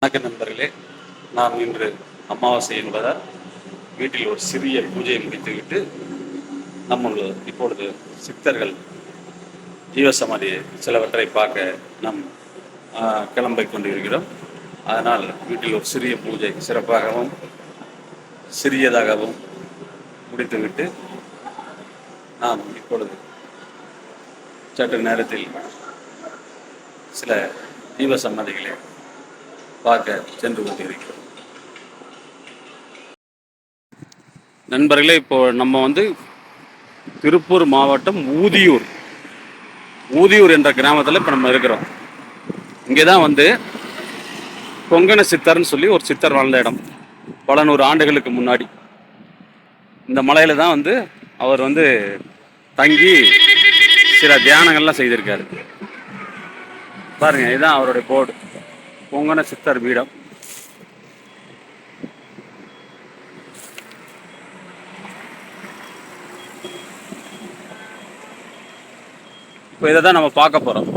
வணக்கம் நண்பர்களே, நாம் இன்று அமாவாசை என்பதால் வீட்டில் ஒரு சிறிய பூஜையை முடித்துவிட்டு இப்பொழுது சித்தர்கள் ஜீவசமாதி சிலவற்றை பார்க்க நாம் கிளம்பிக் கொண்டிருக்கிறோம். அதனால் வீட்டில் ஒரு சிறிய பூஜை சிறப்பாகவும் சிறியதாகவும் முடித்துவிட்டு நாம் இப்பொழுது சற்று நேரத்தில் சில ஜீவசமாதிகளை பார்க்க சென்று கொண்டிருக்கிறோம். நண்பர்களே, இப்போ நம்ம திருப்பூர் மாவட்டம் ஊதியூர் என்ற கிராமத்தில் இப்போ நம்ம இருக்கிறோம். இங்கே தான் கொங்கண சித்தர்னு சொல்லி ஒரு சித்தர் வாழ்ந்த இடம். பல நூறு ஆண்டுகளுக்கு முன்னாடி இந்த மலையில தான் அவர் தங்கி சில தியானங்கள்லாம் செய்திருக்காரு. பாருங்க, இதுதான் அவருடைய போர்டு, கொங்கண சித்தர் பீடம். இப்போ இதை தான் நம்ம பார்க்க போகிறோம்.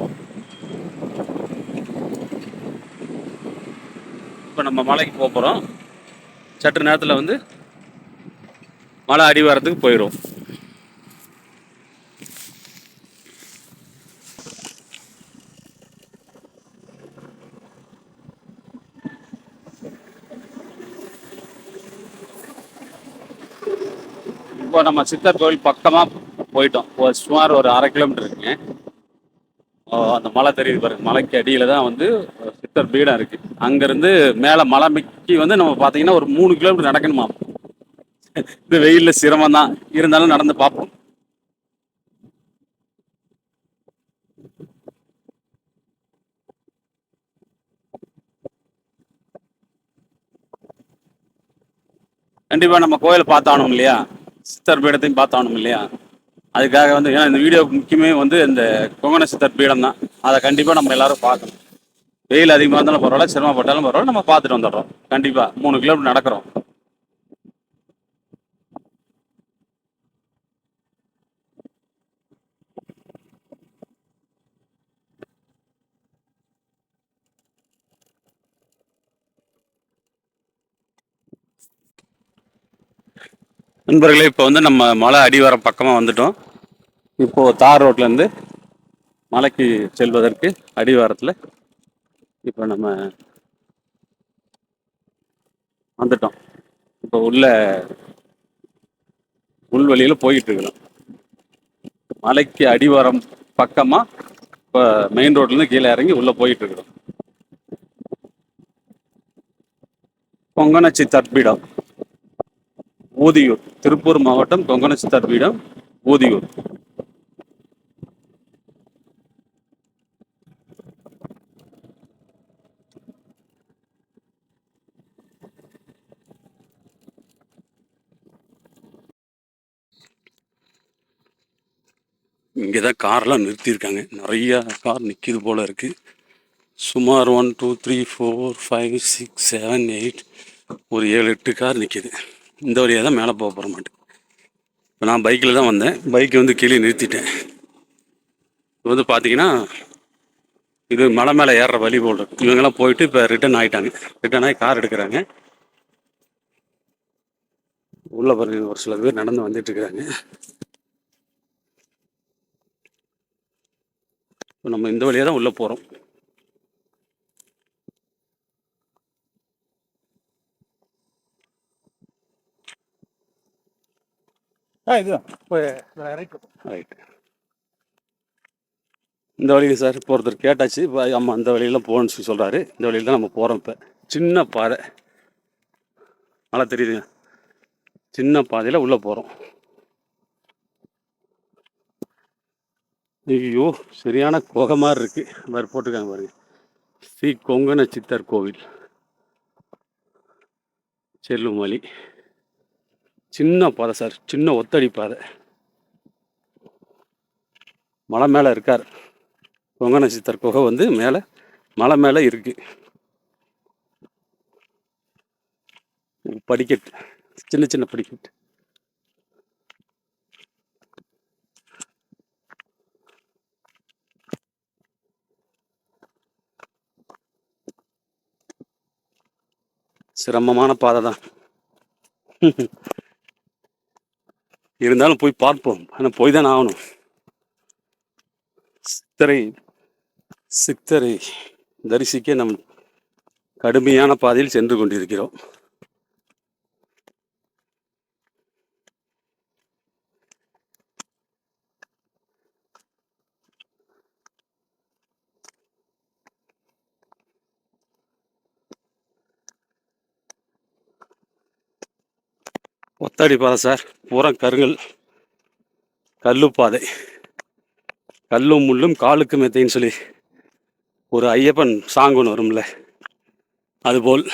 இப்போ நம்ம மலைக்கு போக போகிறோம். சற்று நேரத்தில் மலை அடிவாரத்துக்கு போயிடும். இப்போ நம்ம சித்தர் கோவில் பக்கமாக போயிட்டோம். சுமார் ஒரு 1/2 கிலோமீட்டர் இருக்குங்க. அந்த மலை தெரியுது பாருங்க. மலைக்கு அடியில் தான் சித்தர் பீடம் இருக்கு. அங்கேருந்து மேலே மலைக்கு நம்ம பார்த்தீங்கன்னா ஒரு 3 கிலோமீட்டர் நடக்கணுமா. இது வெயிலில் சிரமம் தான், இருந்தாலும் நடந்து பார்ப்போம். கண்டிப்பாக நம்ம கோயிலை பார்த்தாகணும் இல்லையா, சித்தர் பீடத்தையும் பார்த்தாகணும் இல்லையா. அதுக்காக ஏன்னா இந்த வீடியோவுக்கு முக்கியமே இந்த கொங்கண சித்தர் பீடம் தான். அதை கண்டிப்பாக நம்ம எல்லாரும் பார்க்கணும். வெயில் அதிகமாக இருந்தாலும் பரவாயில்ல, சிரமப்பட்டாலும் பரவாயில்ல, நம்ம பார்த்துட்டு வந்துடுறோம். கண்டிப்பாக 3 கிலோமீட்டர் நடக்கிறோம். நண்பர்களே, இப்போ நம்ம மலை அடிவாரம் பக்கமாக வந்துட்டோம். இப்போது தார் ரோட்லேருந்து மலைக்கு செல்வதற்கு அடிவாரத்தில் இப்போ நம்ம வந்துட்டோம். இப்போ உள்வழியில் போயிட்டு இருக்கிறோம். மலைக்கு அடிவாரம் பக்கமாக இப்போ மெயின் ரோட்லேருந்து கீழே இறங்கி உள்ளே போயிட்டு இருக்கிறோம். கொங்கண சித்தர் பீடம், ஊதியூர், திருப்பூர் மாவட்டம் கொங்கண சித்தர் பீடம், ஊதியூர். இங்கே தான் கார்லாம் நிறுத்தியிருக்காங்க. நிறைய கார் நிற்கிது போல் இருக்குது. சுமார் 1 2 3 4 5 6 7 8 ஒரு 7-8 கார் நிற்கிது. இந்த வழியாக தான் மேலே போக போகிற மாட்டேன். இப்போ நான் பைக்கில் தான் வந்தேன். பைக்கை கீழே நிறுத்திட்டேன். இது பார்த்தீங்கன்னா இது மலை மேலே ஏறுற வழி போல் இருக்கு. இவங்கெல்லாம் போயிட்டு இப்போ ரிட்டர்ன் ஆகி கார் எடுக்கிறாங்க. உள்ள பாருங்க, ஒரு சில பேர் நடந்து வந்துட்டு இருக்கிறாங்க. இப்போ நம்ம இந்த வழியாக தான் உள்ளே போகிறோம். ரைட். இந்த வழியில் சார் இப்போ ஒருத்தர் கேட்டாச்சு. இப்போ அம்மா அந்த வழியெல்லாம் போகணுன்னு சொல்லி சொல்கிறாரு. இந்த வழியில் தான் நம்ம போகிறோம். இப்போ சின்ன பாதை, மழை தெரியுதுங்க, சின்ன பாதையில் உள்ளே போகிறோம். ஐயோ, சரியான குகை மாதிரி இருக்குது. மாதிரி போட்டிருக்காங்க பாருங்க, ஸ்ரீ கொங்கண சித்தர் கோவில், செல்லும் வழி. சின்ன பாதை சார், சின்ன ஒத்தடி பாதை. மலை மேலே இருக்கார் கொங்கண சித்தர் குகை. மேலே மலை மேலே இருக்கு. படிக்கட்டு, சின்ன சின்ன படிக்கட்டு. சிரமமான பாதை தான். இருந்தாலும் போய் பார்ப்போம். ஆனால் போய் தான் ஆகணும். சித்தரை சித்தரை தரிசிக்க நம் கடுமையான பாதையில் சென்று கொண்டிருக்கிறோம். ஒத்தடி பாதை சார், பூரா கருங்கல், கல்லு பாதை. கல்லும் முள்ளும் காலுக்கு மெத்தைன்னு சொல்லி ஒரு ஐயப்பன் சாங் ஒன்று வரும்ல, அதுபோல்.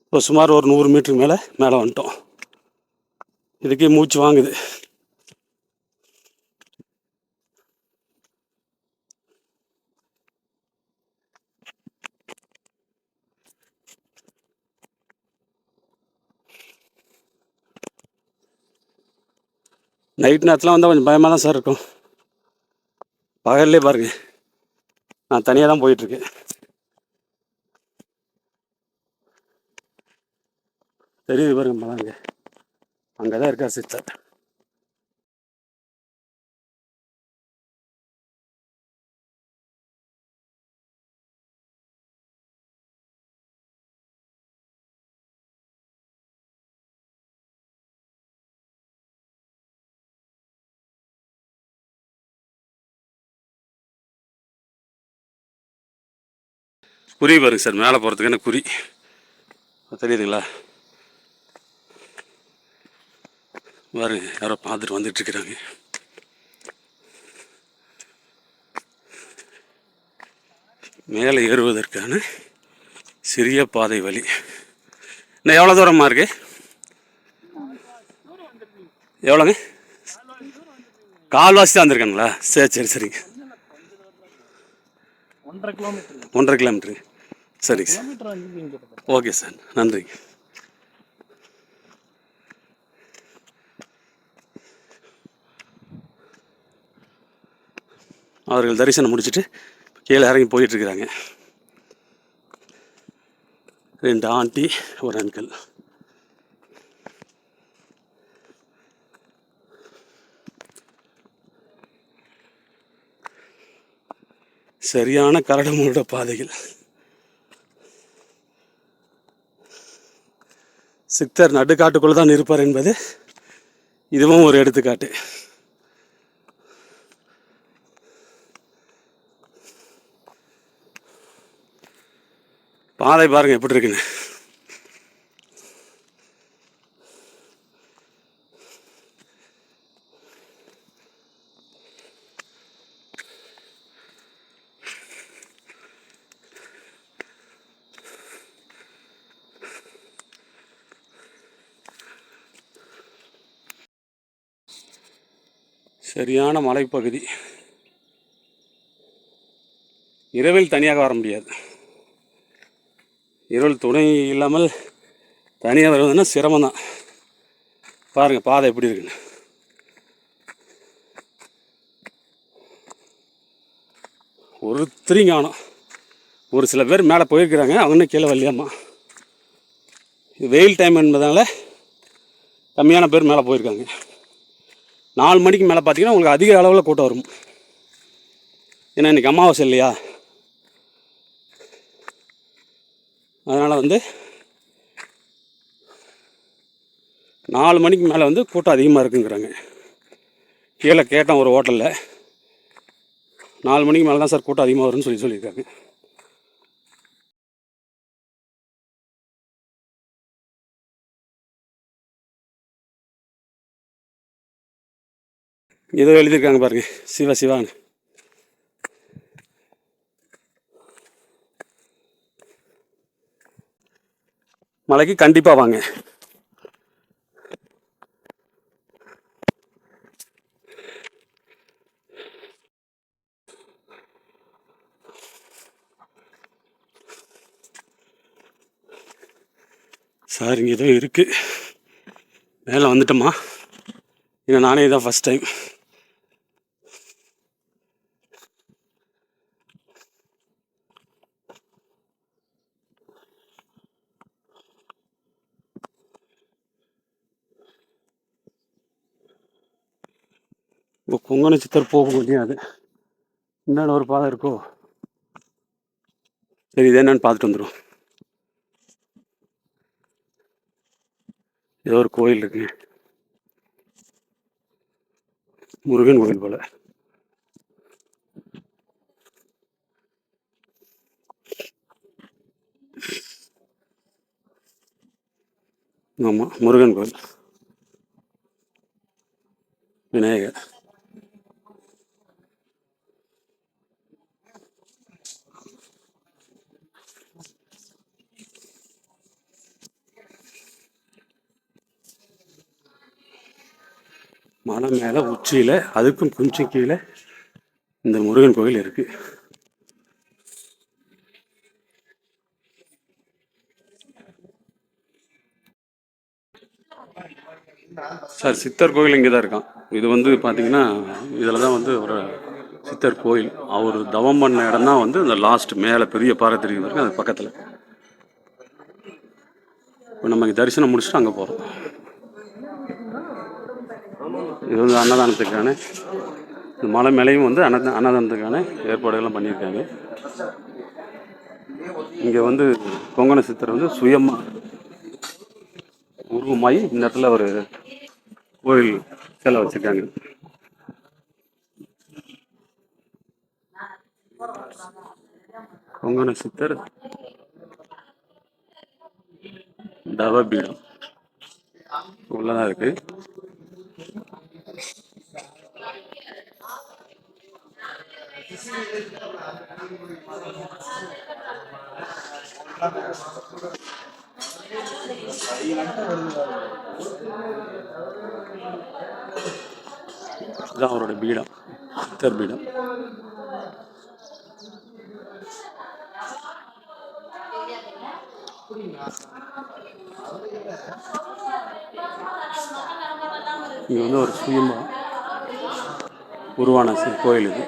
இப்போ சுமார் ஒரு 100 மீட்டருக்கு மேலே வந்துட்டோம். இதுக்கே மூச்சு வாங்குது. நைட் நேரத்தில் வந்தால் கொஞ்சம் பயமாக தான் சார் இருக்கும். பகல்லே பாருங்க, நான் தனியாக தான் போயிட்டுருக்கேன். தெரியுது பாருங்க மலாங்க, அங்கே தான் இருக்கா சிஸ்டர். குறி பாருங்க சார், மேலே போகிறதுக்கான குறி தெரியுதுங்களா? பாருங்க, யாரோ பார்த்துட்டு வந்துட்டுருக்குறாங்க. மேலே ஏறுவதற்கான சிறிய பாதை வழி. இன்னும் எவ்வளோ தூரமாக இருக்கு? எவ்வளோங்க? கால்வாசி தான் வந்திருக்காங்களா? சரி சரிங்க. 1.5 கிலோமீட்டரு. சரிங்க சார், ஓகே சார், நன்றிங்க. அவர்கள் தரிசனம் முடிச்சுட்டு கீழே இறங்கி போயிட்டுருக்குறாங்க. 2 ஆண்டி, ஒரு அங்கிள். சரியான கரடுமுரட பாதைகள். சித்தர் நடுக்காட்டுக்குள்ளே தான் இருப்பார் என்பது இதுவும் ஒரு எடுத்துக்காட்டு. பாதை பாருங்க எப்படி இருக்குன்னு. சரியான மலைப்பகுதி. இரவில் தனியாக வர முடியாது. இரவில் துணை இல்லாமல் தனியாக வருவதுன்னா சிரமம்தான். பாருங்கள் பாதை எப்படி இருக்குன்னு. ஒருத்தரையும் காணோம். ஒரு சில பேர் மேலே போயிருக்கிறாங்க, அவங்க கீழே வரலையாம்மா. வெயில் டைம் என்பதால் கம்மியான பேர் மேலே போயிருக்காங்க. 4 மணிக்கு மேலே பார்த்தீங்கன்னா உங்களுக்கு அதிக அளவில் கூட்டம் வரும். ஏன்னா இன்றைக்கி அமாவாசை இல்லையா, அதனால் 4 மணிக்கு மேலே கூட்டம் அதிகமாக இருக்குங்கிறாங்க. கீழே கேட்டேன் ஒரு ஹோட்டலில், 4 மணிக்கு மேலே தான் சார் கூட்டம் அதிகமாக வரும்னு சொல்லியிருக்காங்க. ஏதோ எழுதியிருக்காங்க பாருங்க, சிவான்னு. மலைக்கு கண்டிப்பாக வாங்க. சார் இங்கே ஏதோ இருக்குது. மேலே வந்துட்டோமா? இல்லை நானே தான் ஃபஸ்ட் டைம். இப்போ கொங்கண சித்தர் போக முடியாது. இந்தாண்ட ஒரு பாதை இருக்கோ? சரி, இது என்னன்னு பார்த்துட்டு வந்துடும். ஏதோ ஒரு கோயில் இருக்கு, முருகன் கோயில் போல. ஆமாம், முருகன் கோயில், விநாயகர். மலை மேலே உச்சியில் அதுக்கும் கொஞ்சம் கீழே இந்த முருகன் கோயில் இருக்கு. சார், சித்தர் கோயில் இங்கே தான் இருக்கான். இது வந்து பார்த்தீங்கன்னா இதில் தான் வந்து ஒரு சித்தர் கோயில். அவர் தவம் பண்ண இடம் தான் வந்து இந்த லாஸ்ட் மேலே பெரிய பாறை தெரியுது இருக்கு, அது பக்கத்தில். இப்போ நம்ம இங்கே தரிசனம் முடிச்சுட்டு அங்கே போகிறோம். இது வந்து அன்னதானத்துக்கான, இந்த மலை மேலேயும் வந்து அன்னதானத்துக்கான ஏற்பாடுகள்லாம் பண்ணியிருக்காங்க. இங்கே வந்து கொங்கண சித்தர் வந்து சுயமாக உருவமாயி இந்த இடத்துல ஒரு கோயில் சிலை வச்சுருக்காங்க. கொங்கண சித்தர் தவபீடம் உள்ளதான் இருக்கு. இதுதான் அவரோட பீடம், சித்தர் பீடம். இங்கே வந்து ஒரு சுயமா உருவான கோயில் இது.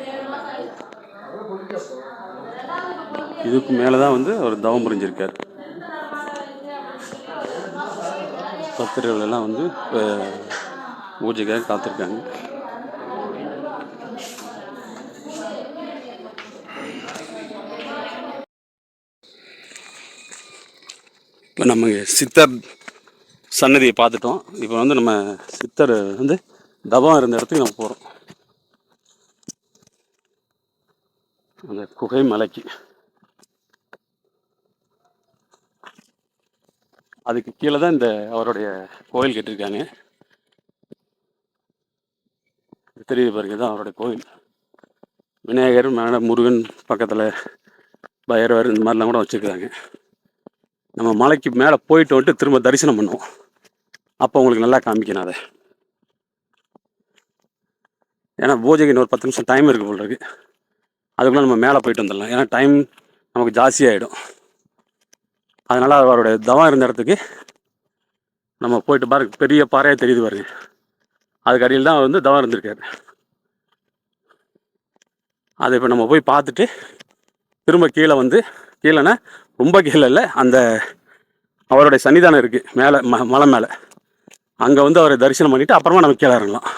இதுக்கு மேலே தான் வந்து அவர் தவம் புரிஞ்சிருக்கார். பக்தர்கள் எல்லாம் வந்து பூஜைக்காக காத்திருக்காங்க. இப்போ நம்ம சித்தர் சன்னதியை பார்த்துட்டோம். இப்போ வந்து நம்ம சித்தர் வந்து தவம் இருந்த இடத்துக்கு நம்ம போகிறோம், அந்த குகை மலைக்கு. அதுக்கு கீழே தான் இந்த அவருடைய கோயில் கட்டியிருக்காங்க. தெரியுது பாருங்க, தான் அவருடைய கோயில். விநாயகர் மேலே முருகன், பக்கத்தில் பைரவர், இந்த மாதிரிலாம் கூட வச்சுருக்காங்க. நம்ம மலைக்கு மேலே போயிட்டு வந்துட்டு திரும்ப தரிசனம் பண்ணுவோம். அப்போ உங்களுக்கு நல்லா காமிக்கணும் அதை. ஏன்னா பூஜைக்கு இன்னொரு 10 நிமிஷம் டைம் இருக்குது போல இருக்கு. அதுக்குள்ளே நம்ம மேலே போயிட்டு வந்துடலாம், ஏன்னா டைம் நமக்கு ஜாஸ்தியாகிடும். அதனால் அவருடைய தவம் இருந்த இடத்துக்கு நம்ம போயிட்டு பாருங்க. பெரிய பாறையாக தெரியுது பாருங்க, அதுக்கு அடியில் தான் வந்து தவம் இருந்திருக்காரு. அதை இப்போ நம்ம போய் பார்த்துட்டு திரும்ப கீழே வந்து, கீழேனா ரொம்ப கீழே இல்லை, அந்த அவருடைய சன்னிதானம் இருக்குது மேலே, மலை மேலே. அங்கே வந்து அவரை தரிசனம் பண்ணிவிட்டு அப்புறமா நம்ம கீழே இறங்கலாம்.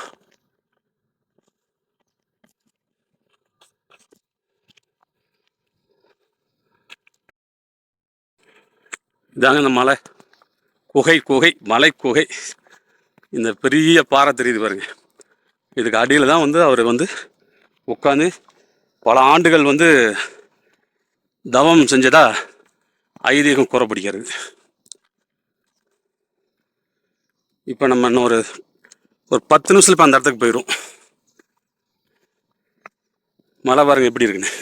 இதாங்க இந்த மலை குகை, மலை குகை. இந்த பெரிய பாறை தெரியுது பாருங்க, இதுக்கு அடியில் தான் வந்து அவர் வந்து உட்காந்து பல ஆண்டுகள் வந்து தவம் செஞ்சதா ஐதீகம் கூறப்படுகிறது. இப்போ நம்ம இன்னும் ஒரு 10 நிமிஷத்துல இப்போ அந்த இடத்துக்கு போயிடும். மலை பாருங்க எப்படி இருக்குன்னு,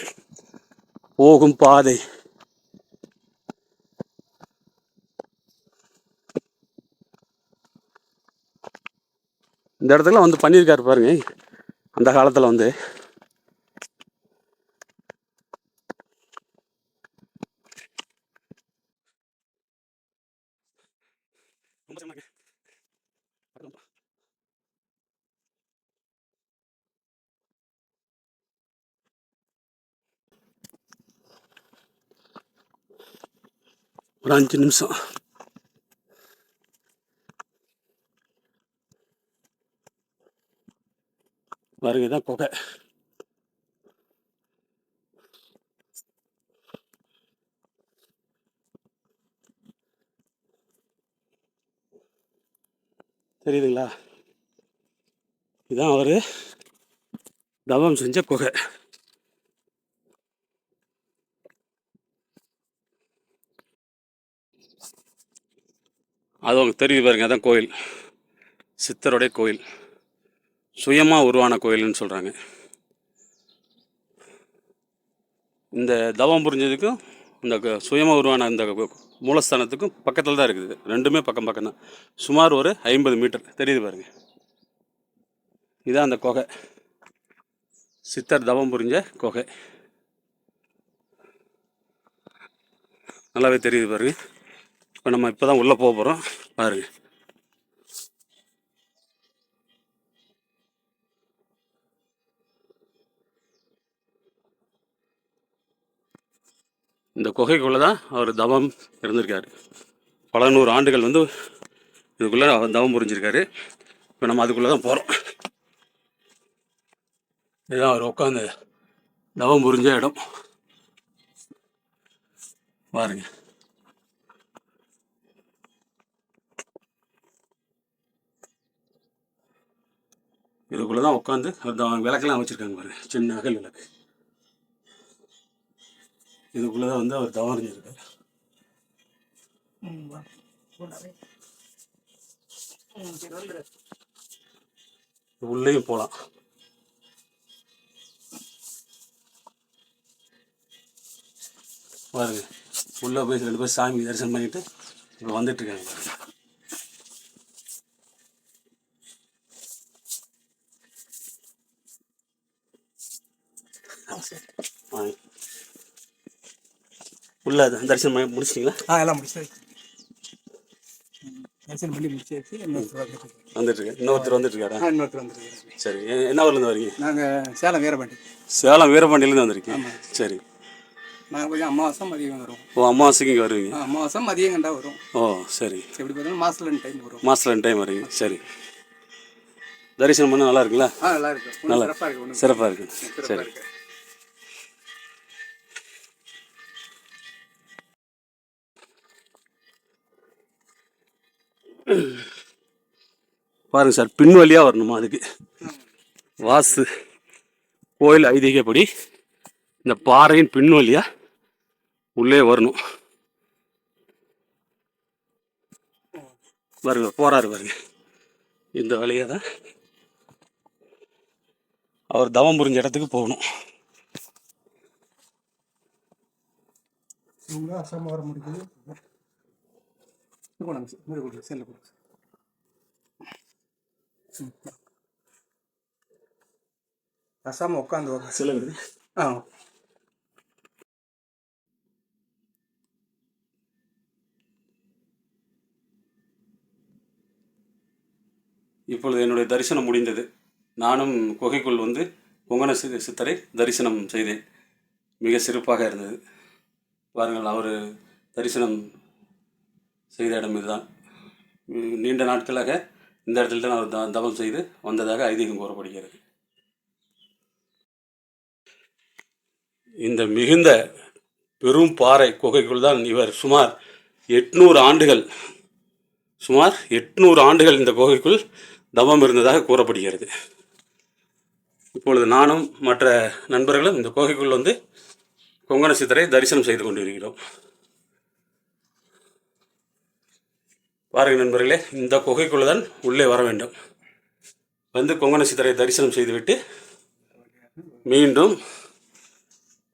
போகும் பாதை. இந்த இடத்துல வந்து பண்ணியிருக்காரு பாருங்க, அந்த காலத்தில் வந்து. ஒரு 5 நிமிஷம். பாருங்க, தான் குகை. தெரியுதுங்களா? இதுதான் அவர் தவம் செஞ்ச குகை. அது உங்களுக்கு தெரியுது பாருங்க, அதான் கோயில், சித்தருடைய கோயில், சுயமாக உருவான கோயில்னு சொல்கிறாங்க. இந்த தவம் புரிஞ்சதுக்கும் இந்த சுயமாக உருவான இந்த மூலஸ்தானத்துக்கும் பக்கத்தில் தான் இருக்குது. ரெண்டுமே பக்கம் பக்கம் தான். சுமார் ஒரு 50 மீட்டர் தெரியுது பாருங்க. இதான் அந்த குகை, சித்தர் தவம் புரிஞ்ச குகை. நல்லாவே தெரியுது பாருங்க. இப்போ நம்ம இப்போ தான் உள்ளே போக போகிறோம். பாருங்க, இந்த குகைக்குள்ளே தான் அவர் தவம் இருந்திருக்காரு. பல நூறு ஆண்டுகள் வந்து இதுக்குள்ளே அவர் தவம் புரிஞ்சிருக்காரு. இப்போ நம்ம அதுக்குள்ளே தான் போகிறோம். இதுதான் அவர் உட்காந்து தவம் புரிஞ்ச இடம். பாருங்க, இதுக்குள்ளே தான் உட்காந்து விளக்கெல்லாம் வச்சுருக்காங்க பாருங்க, சின்ன அகல் விளக்கு. இதுக்குள்ளே தான் வந்து அவர் தவம் இருந்திருக்காரு. உள்ளேயும் போகலாம். பாருங்க, உள்ளே போய் 2 பேர் சாமி தரிசனம் பண்ணிட்டு இப்போ வந்துட்டுருக்காங்க பாருங்க. உள்ள தரிசனம் பண்ணி முடிச்சிட்டிங்களா? எல்லாம் முடிச்சாச்சு. தரிசனம் பண்ணி முடிச்சாச்சு. வந்துட்டுருக்கேன். இன்னொருத்தர் வந்துட்டுருக்காரா? இன்னொருத்தர் வந்துருக்காரு. சரி, என்ன ஊர்லேருந்து வரீங்க? நாங்கள் சேலம் வீரபாண்டி. சேலம் வீரபாண்டியிலேருந்து வந்திருக்கீங்க? சரி. நாங்கள் கொஞ்சம் அமாவாசை மதியம் வருவோம். ஓ, அமாவாசைக்கு இங்கே வருவீங்க? அமாவாசை மதியம் கண்டா வரும். ஓ, சரி. எப்படி பார்த்தாலும் மாதத்தில் 2 டைம் வரும். மாதத்தில் 2 டைம் வரீங்க. சரி. தரிசனம் பண்ண நல்லா இருக்குங்களா? நல்லா இருக்கு. நல்லா சிறப்பாக இருக்கு. சிறப்பாக இருக்கு. சரி. பாருங்க சார், பின் வழியாக வரணுமா? அதுக்கு வாஸ்து கோயில் ஐதீகப்படி இந்த பாறையின் பின் வழியாக உள்ளே வரணும். பாருங்க, போறாரு பாருங்க. இந்த வழியாக தான் அவர் தவம் புரிஞ்ச இடத்துக்கு போகணும். அசாம வர முடியுது. அசாம உட்காந்து சில இப்பொழுது என்னுடைய தரிசனம் முடிந்தது. நானும் குகைக்குள் வந்து கொங்கண சித்தரை தரிசனம் செய்தேன். மிக சிறப்பாக இருந்தது. பாருங்கள், அவர் தரிசனம் செய்த இடம் இதுதான். நீண்ட நாட்களாக இந்த இடத்துல தான் அவர் தவம் செய்து வந்ததாக ஐதீகம் கூறப்படுகிறது. இந்த மிகுந்த பெரும் பாறை குகைக்குள் தான் இவர் சுமார் 800 ஆண்டுகள் இந்த குகைக்குள் தவம் இருந்ததாக கூறப்படுகிறது. இப்பொழுது நானும் மற்ற நண்பர்களும் இந்த குகைக்குள் வந்து கொங்கண சித்தரை தரிசனம் செய்து கொண்டிருக்கிறோம். பாருங்கள் நண்பர்களே, இந்த குகைக்குள்ள தான் உள்ளே வர வேண்டும். வந்து கொங்கண சித்தரை தரிசனம் செய்துவிட்டு மீண்டும்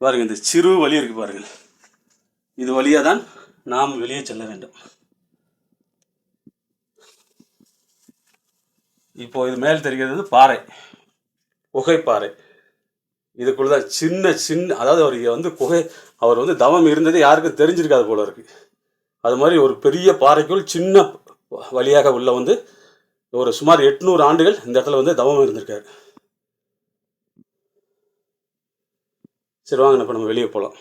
பாருங்கள், இந்த சிறு வழி இருக்கு பாருங்கள், இது வழியாக தான் நாம் வெளியே செல்ல வேண்டும். இப்போ இது மேல் தெரிகிறது பாறை, குகை பாறை. இதுக்குள்ளதான் சின்ன அதாவது அவர் வந்து தவம் இருந்தது யாருக்கும் தெரிஞ்சிருக்காது போல இருக்கு. அது மாதிரி ஒரு பெரிய பாறைக்குள் சின்ன வழியாக உள்ள வந்து ஒரு சுமார் 800 ஆண்டுகள் இந்த இடத்துல வந்து தவம் இருந்திருக்காரு. சரி, வாங்க இப்போ நம்ம வெளியே போகலாம்.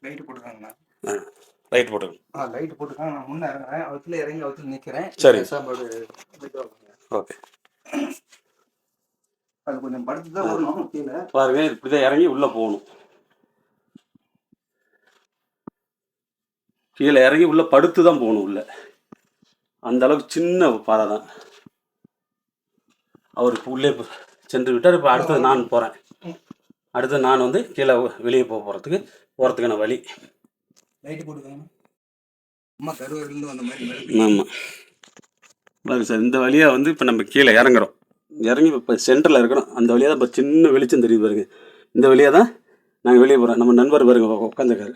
லைட்டு போட்டுருக்காங்கண்ணா. லைட் போட்டுக்கணும். லைட்டு போட்டுருக்காங்க. நான் முன்னே இறங்குறேன், அவத்துல இறங்கி அவத்துல நிற்கிறேன். சரி. சாப்பாடு ஓகே. அது கொஞ்சம் படுத்து தான் வரணும் கீழே. பாருங்க, இப்படிதான் இறங்கி உள்ளே போகணும். கீழே இறங்கி உள்ளே படுத்து தான் போகணும். உள்ளே அந்த அளவுக்கு சின்ன பாதை தான். அவர் இப்போ உள்ளே சென்று விட்டார். இப்போ அடுத்தது நான் போகிறேன். அடுத்தது நான் வந்து கீழே வெளியே போகிறதுக்கான வழி. லைட்டு போட்டுருக்காங்க. அம்மா கருவறையிலேருந்து வந்த மாதிரி. ஆமாம் பாருங்க சார், இந்த வழியாக வந்து இப்போ நம்ம கீழே இறங்குறோம். இறங்கி இப்போ சென்டரில் இருக்கிறோம். அந்த வழியாக தான் இப்போ சின்ன வெளிச்சம் தெரியுது பாருங்க. இந்த வழியாக தான் நாங்கள் வெளியே போகிறோம். நம்ம நண்பர் பாருங்க உட்காந்துருக்காரு,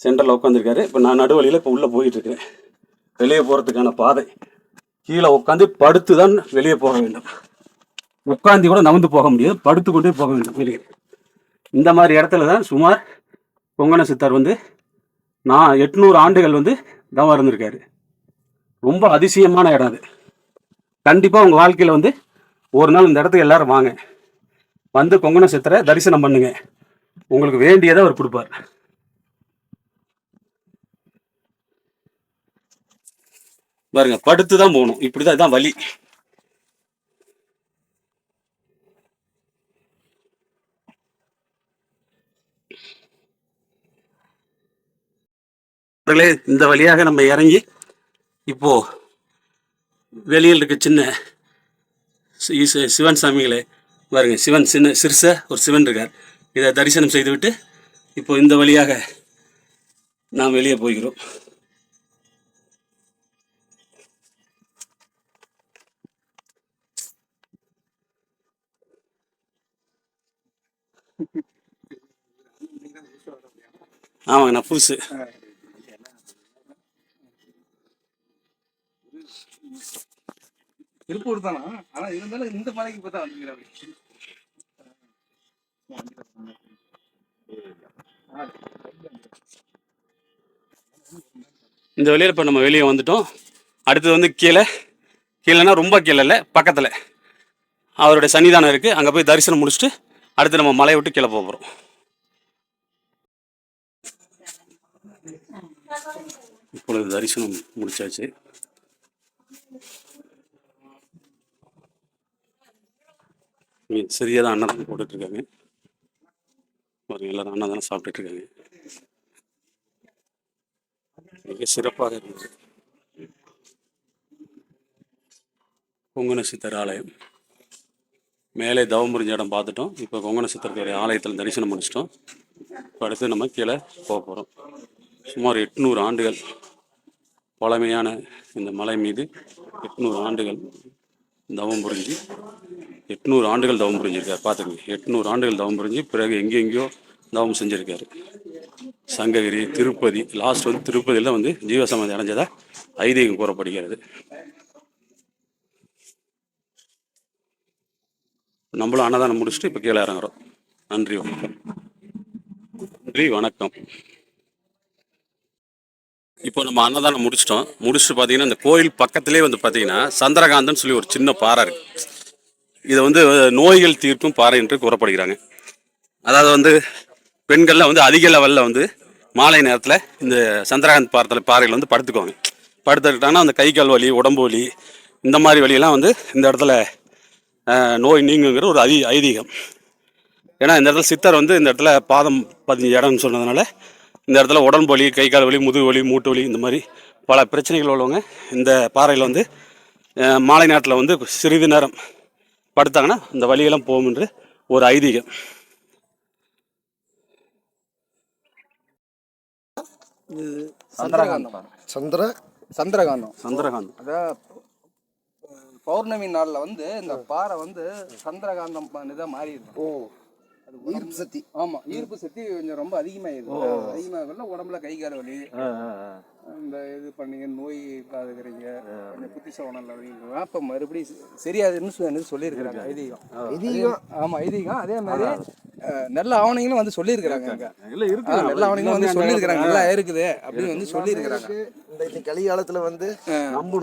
சென்டரில் உட்காந்துருக்காரு. இப்போ நான் நடுவழியில் இப்போ உள்ளே போயிட்டுருக்கேன். வெளியே போகிறதுக்கான பாதை. கீழே உட்காந்து படுத்து தான் வெளியே போக வேண்டும். உட்காந்து கூட நகர்ந்து போக முடியாது, படுத்து கொண்டே போக வேண்டும் வெளியே. இந்த மாதிரி இடத்துல தான் சுமார் கொங்கண சித்தர் வந்து 800 ஆண்டுகள் வந்து தவம் இருந்திருக்காரு. ரொம்ப அதிசயமான இடம் அது. கண்டிப்பாக உங்கள் வாழ்க்கையில் வந்து ஒரு நாள் இந்த இடத்துக்கு எல்லாரும் வாங்க, வந்து கொங்கண சித்தரை தரிசனம் பண்ணுங்க. உங்களுக்கு வேண்டியதை அவர் கொடுப்பார். பாருங்க, படுத்து தான் போகணும். இப்படிதான், இதான் வழி. இந்த வழியாக நம்ம இறங்கி இப்போ வெளியில் இருக்க சின்ன சிவன் சாமிகளே பாருங்க. சிவன் சிறுச ஒரு சிவன் இருக்கார். இதை தரிசனம் செய்துவிட்டு இப்போ இந்த வழியாக நாம் வெளியே போகிறோம். ஆமாங்க, நான் புதுசு. திருப்பூர் தானா? ஆனா இருந்தாலும் இந்த மலைக்கு பார்த்தா வந்துக்கிறேன். இந்த வழியில் இப்போ நம்ம வெளியே வந்துட்டோம். அடுத்தது வந்து கீழேனா ரொம்ப கீழே இல்லை, பக்கத்தில் அவருடைய சன்னிதானம் இருக்குது. அங்கே போய் தரிசனம் முடிச்சுட்டு அடுத்து நம்ம மலையை விட்டு கீழே போகிறோம். இப்பொழுது தரிசனம் முடிச்சாச்சு. சரியாக தான் அன்னதானம் போட்டுட்ருக்காங்க. பாருங்க, எல்லாரும் அன்னதானம் சாப்பிட்டுட்ருக்காங்க. மிக சிறப்பாக இருந்தது. கொங்கண சித்தர் ஆலயம் மேலே தவம் புரிஞ்ச இடம் பார்த்துட்டோம். இப்போ கொங்கண சித்தருடைய ஆலயத்தில் தரிசனம் முடிச்சிட்டோம். இப்போ அடுத்து நம்ம கீழே போக போகிறோம். சுமார் 800 ஆண்டுகள் பழமையான இந்த மலை மீது 800 ஆண்டுகள் தவம் புரிஞ்சு 800 ஆண்டுகள் தவம் புரிஞ்சிருக்காரு. பார்த்துக்கங்க, 800 ஆண்டுகள் தவம் புரிஞ்சு பிறகு எங்கெங்கேயோ தவம் செஞ்சுருக்காரு. சங்ககிரி, திருப்பதி, லாஸ்ட் வந்து திருப்பதியில் வந்து ஜீவசமாதி அடைஞ்சதா ஐதீகம் கூறப்படுகிறது. நம்மளும் அன்னதானம் முடிச்சுட்டு இப்போ கீழே இறங்குறோம். நன்றி வணக்கம். இப்போ நம்ம அன்னதானம் முடிச்சுட்டு பார்த்தீங்கன்னா இந்த கோயில் பக்கத்திலே வந்து பார்த்தீங்கன்னா சந்திரகாந்தன் சொல்லி ஒரு சின்ன பாறை இருக்கு. இதை வந்து நோய்கள் தீர்க்கும் பாறை என்று கூறப்படுகிறாங்க. அதாவது வந்து பெண்கள்லாம் வந்து அதிக லெவலில் வந்து மாலை நேரத்தில் இந்த சந்திரகாந்த் பாறையில் வந்து படுத்துக்கிட்டாங்கன்னா அந்த கை கால் வலி, உடம்பு வலி, இந்த மாதிரி வலியெல்லாம் வந்து இந்த இடத்துல நோய் நீங்குங்கிற ஒரு ஐதீகம். ஏன்னா இந்த இடத்துல சித்தர் வந்து இந்த இடத்துல பாதம் 15 இடம்னு சொன்னதுனால இந்த இடத்துல உடம்பு வலி, கை கால் வலி, முதுகு வலி, மூட்டு வலி, இந்த மாதிரி பல பிரச்சனைகள் உள்ளவங்க இந்த பாறையில் வந்து மாலை நேரத்தில் வந்து சிறிது நேரம் படுத்தாங்கன்னா இந்த வலியெல்லாம் போகும் என்று ஒரு ஐதீகம். சந்திரகாந்தம் அதான் பௌர்ணமி நாளில் வந்து இந்த பாறை வந்து சந்திரகாந்தம் இதாக மாறி இருக்கும். அது ஈர்ப்பு சக்தி. ஆமாம், ஈர்ப்பு சக்தி கொஞ்சம் ரொம்ப அதிகமாகிருக்கும். உடம்புல கை கால் வலி, இந்த இது பண்ணீங்க, நோய் பாதுகிறீங்க, கொஞ்சம் புத்திசவனம் அப்படிங்க. அப்போ மறுபடியும் சரியாதுன்னு சொல்லியிருக்கிறாங்க ஐதீகம். ஆமாம், ஐதீகம். அதே மாதிரி நல்ல ஆவணங்களும் வந்து சொல்லியிருக்கிறாங்க. நல்ல ஆவணங்களும் வந்து சொல்லியிருக்கிறாங்க, நல்லா இருக்குது அப்படின்னு வந்து சொல்லியிருக்கிறாங்க. இந்த கலிகாலத்துல வந்து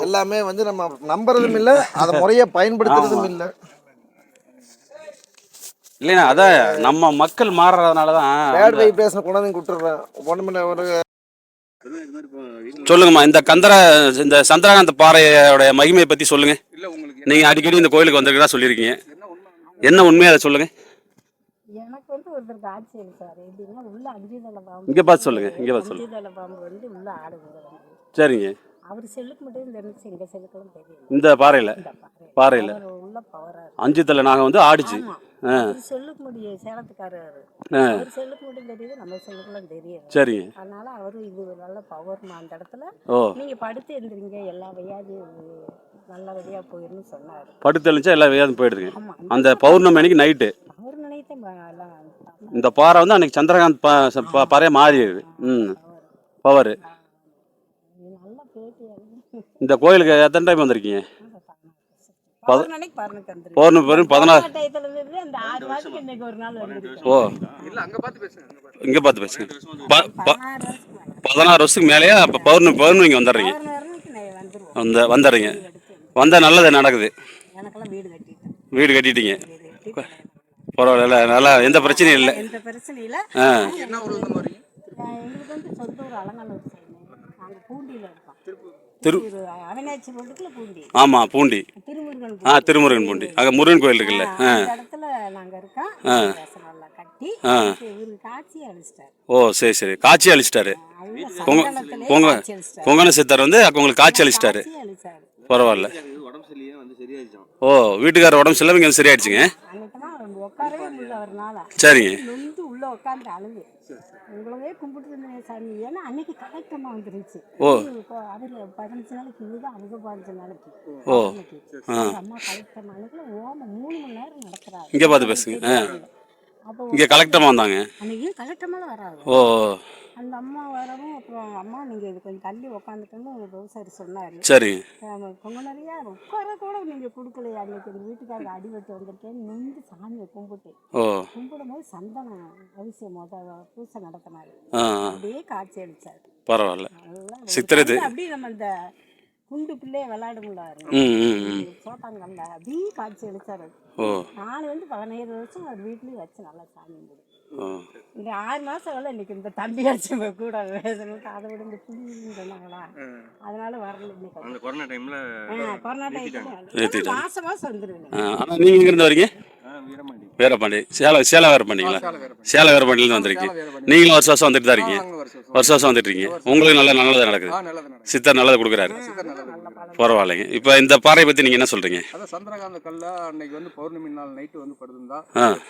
எல்லாமே வந்து நம்ம நம்புறதும் இல்லை, அதை முறையை பயன்படுத்துறதும் இல்லை. இல்லைண்ணா அதான் நம்ம மக்கள் மாறுறதுனால தான். பேட் வைப்ரேஷன் கொண்டாந்து விட்டுறேன் ஒன்றும் ஒரு சொல்லுங்கம்மா, இந்த சந்திரகாந்த பாறையோட மகிமையை பற்றி சொல்லுங்க. இல்ல உங்களுக்கு நீங்கள் அடிக்கடி இந்த கோயிலுக்கு வந்திருக்கிறதா சொல்லியிருக்கீங்க. என்ன உண்மை? என்ன உண்மையை அதை சொல்லுங்க. எனக்கு வந்து ஒருத்தருக்கு ஆட்சி அளிச்சார். எப்படின்னா உள்ள 5 தலை பாம்பு. இங்கே பார்த்து சொல்லுங்க, இங்கே பார்த்து 5 சொல்லுங்க. தலை பாம்பு வந்து உள்ள ஆடுங்க. சரிங்க. அவர் செல்லுக்கு மட்டும் தெரிஞ்சு எங்க செல்லுக்கெல்லாம் தெரியும். இந்த பாறையில் இந்த பாறையில் அவர் உள்ள பவரா 5 தலை நாங்கள் வந்து ஆடிச்சு. அவர் செல்லுக்கு முடியும் சேலத்துக்காரர். அவர் செல்லுக்கு மட்டும் தெரியுது, நம்ம செல்லுக்கெல்லாம் தெரியும். சரிங்க. அதனால அவரு இது ஒரு நல்ல பவர்மா அந்த இடத்துல. ஓ, நீங்க படுத்து எழுந்திரிங்க, எல்லா வியாதியும் நல்லபடியா போயிருன்னு சொன்னாரு. படுத்து தெளிச்சா எல்லா வியாதியும் போயிடுதுங்க. ஆமா, அந்த பௌர்ணமி அன்னைக்கு நைட்டு அவர் நினைத்த இந்த பாறை வந்து அன்னைக்கு சந்திரகாந்த் பாறையாக மாறிடுது. பவர். நல்ல பேட்டி. இந்த கோயிலுக்கு எத்தனை டைம் வந்திருக்கீங்க? பௌர்ணமி 16 அந்த 6 வாரத்துக்கு இன்னைக்கு ஒரு நாள் வந்துருக்கு. ஓ, இல்ல அங்க பார்த்து பேசுங்க. இங்கே பார்த்து பேசுங்க. 16 வருஷத்துக்கு மேலேயே அப்போ பௌர்ணமி இங்கே வந்துடுறீங்க. வந்துடுறீங்க. வந்தால் நல்லது நடக்குது. எனக்கெல்லாம் வீடு கட்டிட்டீங்க. பரவாயில்ல, நல்லா எந்த பிரச்சனையும் இல்லை. எந்த பிரச்சனையும் இல்லை. என்ன ஊர்ல இருந்து வரீங்க? எங்களுக்கு வந்து சொந்த ஊர் அலங்காநல்லூர் சைடு. நாங்கள் பூண்டியில் இருக்கோம். அவினாச்சி ரோட்டுக்குள்ள பூண்டி. ஆமாம், பூண்டி. திருமுருகன். திருமுருகன் பூண்டி. அங்கே முருகன் கோயில் இருக்குல்ல. அந்த இடத்துல நாங்கள் இருக்கோம். நல்லா கட்டி இவருக்கு காட்சி அழிச்சிட்டாரு. ஓ, சரி சரி. காட்சி அழிச்சிட்டாரு. கொங்கண சித்தர் வந்து உங்களுக்கு காட்சி அழிச்சிட்டாரு. பரவாயில்ல. ஓ, வீட்டுக்காரர் உடம்பு சரியில்லை, இங்கே சரியாயிடுச்சுங்க. உட்காரவே முடியல அவர்னால. சரிங்க. நொந்து உள்ள உட்காந்து அழுது உங்களவே கும்பிட்டு இருந்தேன் சாமி. ஏன்னா அன்னைக்கு கலெக்டமா வந்துருச்சு. ஓ, அவரு 15 நாளைக்கு இதுதான் அவங்க 15 நாளைக்கு. ஓ, அம்மா கலெக்டர் நாளைக்குள்ள ஓம 3 மணி நேரம் நடக்கிறாரு. இங்கே பார்த்து பேசுங்க. இங்கே கலெக்டரமாக வந்தாங்க. அன்னைக்கு கலெக்டர்லாம் வராது. ஓ, அந்த அம்மா வரவும் அப்புறம் அம்மா நீங்கள் இது கொஞ்சம் தள்ளி உட்காந்துட்டோன்னு விவசாயி சொன்னார். சரி. கொஞ்சம் நிறையா உட்கார கூட நீங்கள் கொடுக்கலையா? அன்னைக்கு எங்கள் வீட்டுக்காரங்க அடிபட்டு வந்திருக்கேன்னு நின்று சாமியை கும்பிட்டு கும்பிடும் போது சந்தனம் அவசியம் பூசை நடத்தினாரு. அப்படியே காட்சி அளிச்சார். பரவாயில்ல. சித்திரது அப்படியே நம்ம இந்த குண்டு பிள்ளைய விளையாடுங்களாரு சோட்டாங்கல்ல அப்படியே காட்சி அளிச்சாரு. நான் வந்து 17 வருஷம் அவர் வீட்லேயும் வச்சு நல்லா சாமி கும்பிடு. இந்த 6 மாசம் வேலை இன்னைக்கு இந்த தம்பியாச்சு கூட பேசணும். அதை விட இந்த புள்ளின்னு சொன்னாங்களா, அதனால வரல. இன்னைக்கு கொரோனா டைம்ல மாசம் வந்துருவீங்க. ஆனால் நீங்கள் எங்கேருந்து வரீங்க? வீரபாண்டி. சேலம் வீரபாண்டிங்களா? சேலம் வீரபாண்டியிலேருந்து வந்திருக்கீங்க. நீங்களும் வருஷம் வந்துட்டு தான் இருக்கீங்க. வருஷம் வந்துட்டு இருக்கீங்க. உங்களுக்கு நல்லது நடக்குது. சித்தர் நல்லதை கொடுக்குறாரு. பரவாயில்லைங்க. இப்போ இந்த பாறையை பற்றி நீங்கள் என்ன சொல்கிறீங்க? அதான் சந்திரகாந்த கல்ல அன்னைக்கு வந்து பௌர்ணமி நாள் நைட்டு வந்து படுத்திருந்தா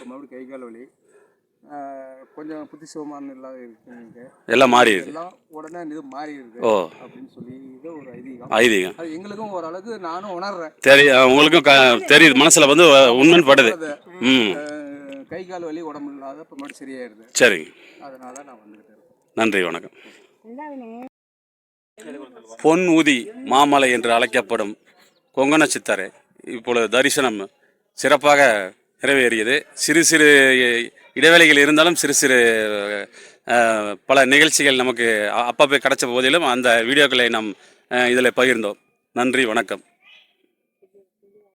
மறுபடியும் கை கால் வலி கொஞ்சம் புத்திசுவமான இல்லாத இருக்கு. எல்லாம் மாறிடுது. எல்லாம் உடனே இது மாறிடுது அப்படின்னு சொல்லி இது ஒரு ஐதீகம். அது எங்களுக்கும் ஓரளவுக்கு நானும் உணர்றேன். உங்களுக்கும் தெரியுது, மனசுல வந்து உண்மைன்னு படுது. கை கால் வலி உடம்பு இல்லாத இப்போ மட்டும் சரியாயிருது. சரிங்க. அதனால நான் வந்துட்டு நன்றி, வணக்கம். பொன் ஊதி மாமலை என்று அழைக்கப்படும் கொங்கண சித்தரை இப்பொழுது தரிசனம் சிறப்பாக நிறைவேறியது. சிறு சிறு இடைவேளைகள் இருந்தாலும் சிறு பல நிகழ்ச்சிகள் நமக்கு அப்பப்போ கிடைச்ச போதிலும் அந்த வீடியோக்களை நாம் இதில் பகிர்ந்தோம். நன்றி, வணக்கம்.